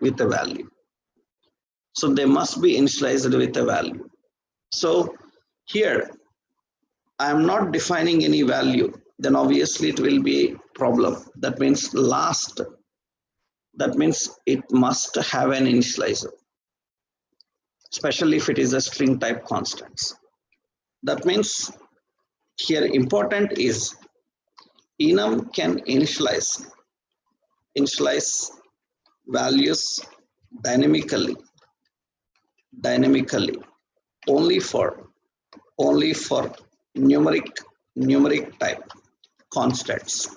with a value. So they must be initialized with a value. So here I am not defining any value, then obviously it will be a problem. That means last, that means it must have an initializer, especially if it is a string type constants. That means here important is enum can initialize values dynamically only for numeric type constants.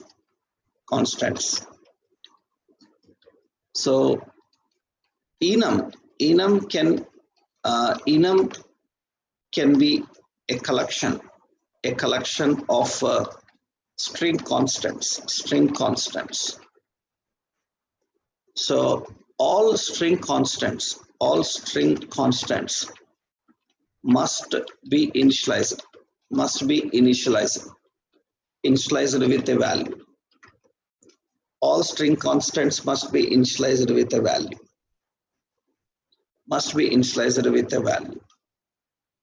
So enum can be a collection of string constants. So all string constants must be initialized with a value. All string constants must be initialized with a value.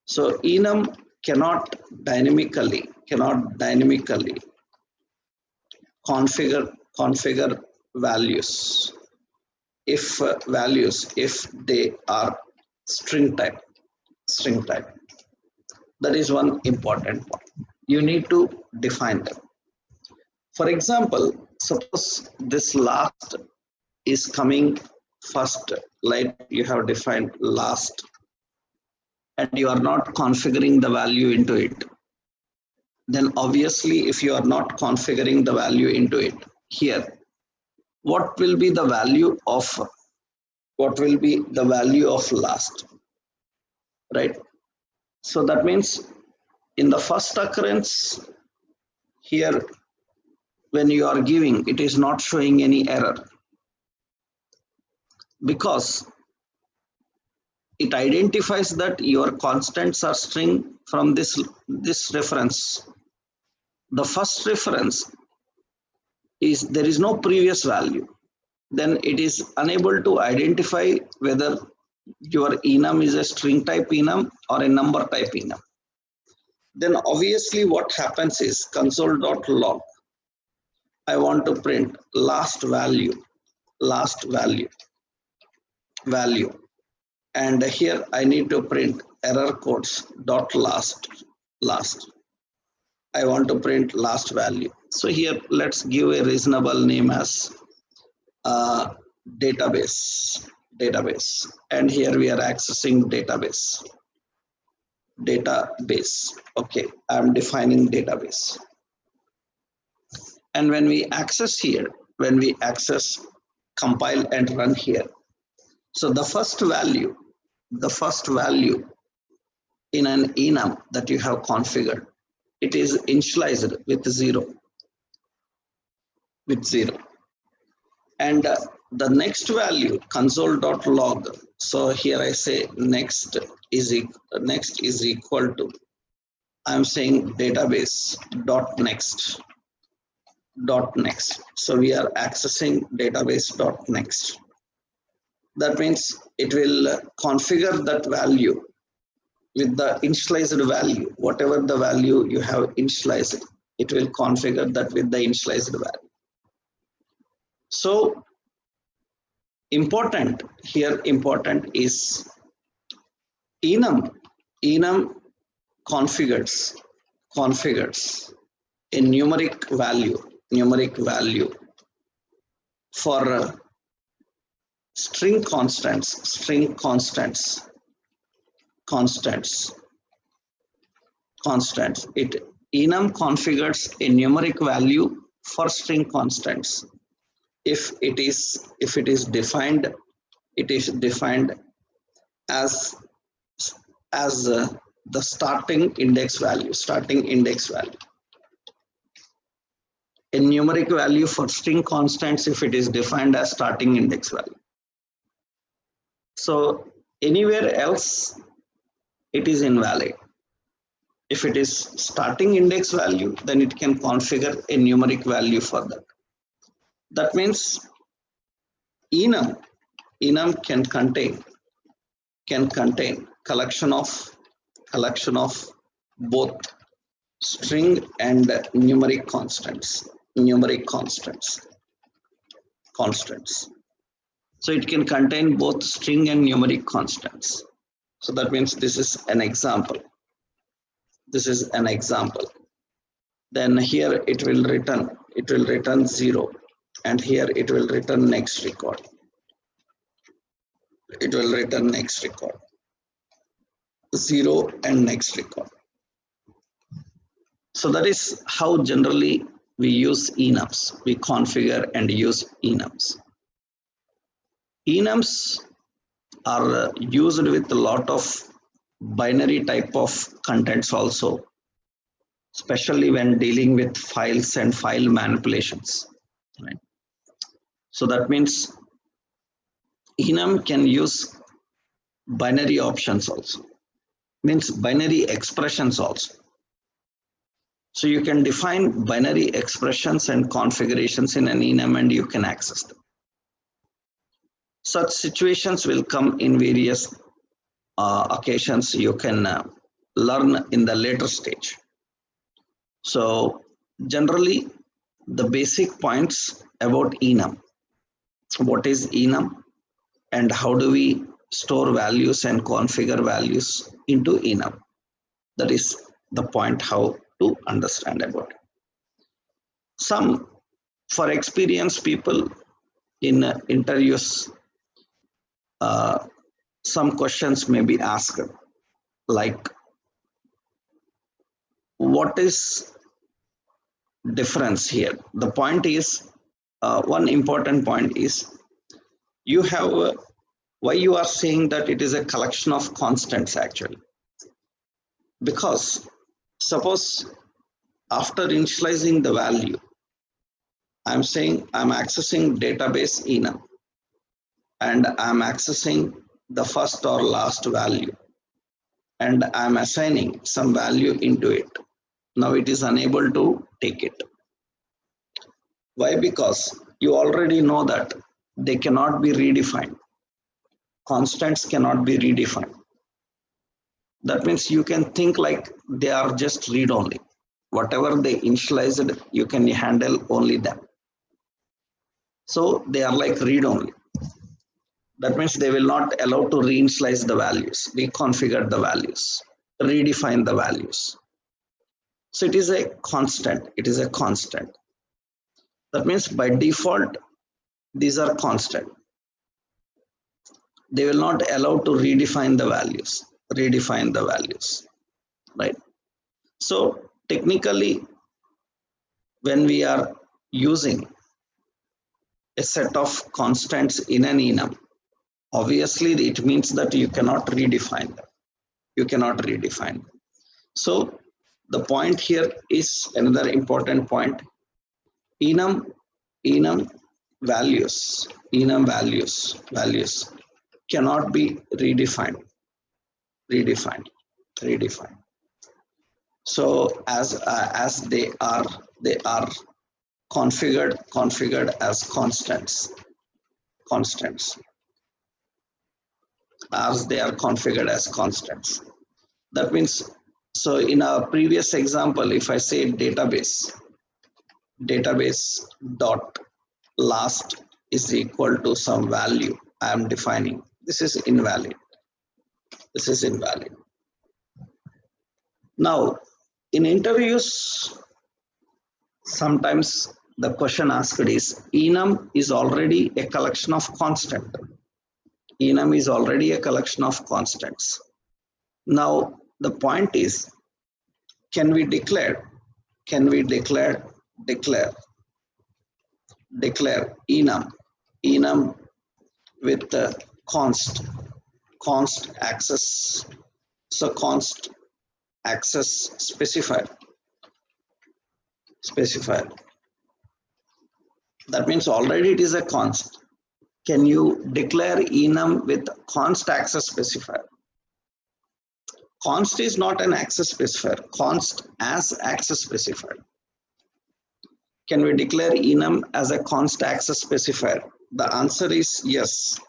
So enum cannot dynamically configure values if they are string type. That is one important point. You need to define them. For example, suppose this last is coming first, like you have defined last, and you are not configuring the value into it. Then obviously, if you are not configuring the value into it, here, what will be the value of last, right? So that means in the first occurrence here, when you are giving, it is not showing any error because it identifies that your constants are string from this reference. The first reference is there is no previous value. Then it is unable to identify whether your enum is a string type enum or a number type enum. Then obviously what happens is console.log. I want to print last value. And here I need to print error codes dot last. I want to print last value. So here let's give a reasonable name as database, and here we are accessing database. Okay, I'm defining database. And when we access here, compile and run here. So the first value in an enum that you have configured, it is initialized with 0. And the next value console.log. So here I say next is equal to, I'm saying database dot next. So we are accessing database dot next. That means it will configure that value with the initialized value. Whatever the value you have initialized, it will configure that with the initialized value. So important is enum configures a numeric value for string constants. Enum configures a numeric value for string constants if it is defined as the starting index value. A numeric value for string constants if it is defined as starting index value. So anywhere else it is invalid. If it is starting index value, then it can configure a numeric value for that. That means enum enum can contain collection of both string and numeric constants. So it can contain both string and numeric constants. So that means this is an example. Then here it will return 0, and here it will return next record. It will return next record. 0 and next record. So that is how generally we use enums. We configure and use enums. Enums are used with a lot of binary type of contents also, especially when dealing with files and file manipulations. Right? So that means enum can use binary options also, means binary expressions also. So you can define binary expressions and configurations in an enum and you can access them. Such situations will come in various occasions. You can learn in the later stage. So generally the basic points about enum. What is enum and how do we store values and configure values into enum? That is the point how to understand about it. Some, for experienced people in interviews, some questions may be asked like, what is difference here? The point is, one important point is, you have why you are saying that it is a collection of constants actually. Because suppose after initializing the value, I'm saying I'm accessing database enum and I'm accessing the first or last value and I'm assigning some value into it. Now it is unable to take it. Why? Because you already know that they cannot be redefined. Constants cannot be redefined. That means you can think like they are just read-only. Whatever they initialized, you can handle only them. So they are like read-only. That means they will not allow to reinitialize the values, reconfigure the values, redefine the values. So it is a constant. That means by default, these are constant. They will not allow to redefine the values, right? So technically, when we are using a set of constants in an enum, obviously it means that you cannot redefine them. So the point here is another important point. Enum values cannot be redefined. So as they are configured as constants. As they are configured as constants. That means, so in a previous example, if I say database dot last is equal to some value I am defining, this is invalid. Now in interviews, sometimes the question asked is, enum is already a collection of constants. Now the point is, can we declare enum with the const access, so const access specifier. That means already it is a const. Can you declare enum with const access specifier? Const is not an access specifier. Const as access specifier. Can we declare enum as a const access specifier? The answer is yes.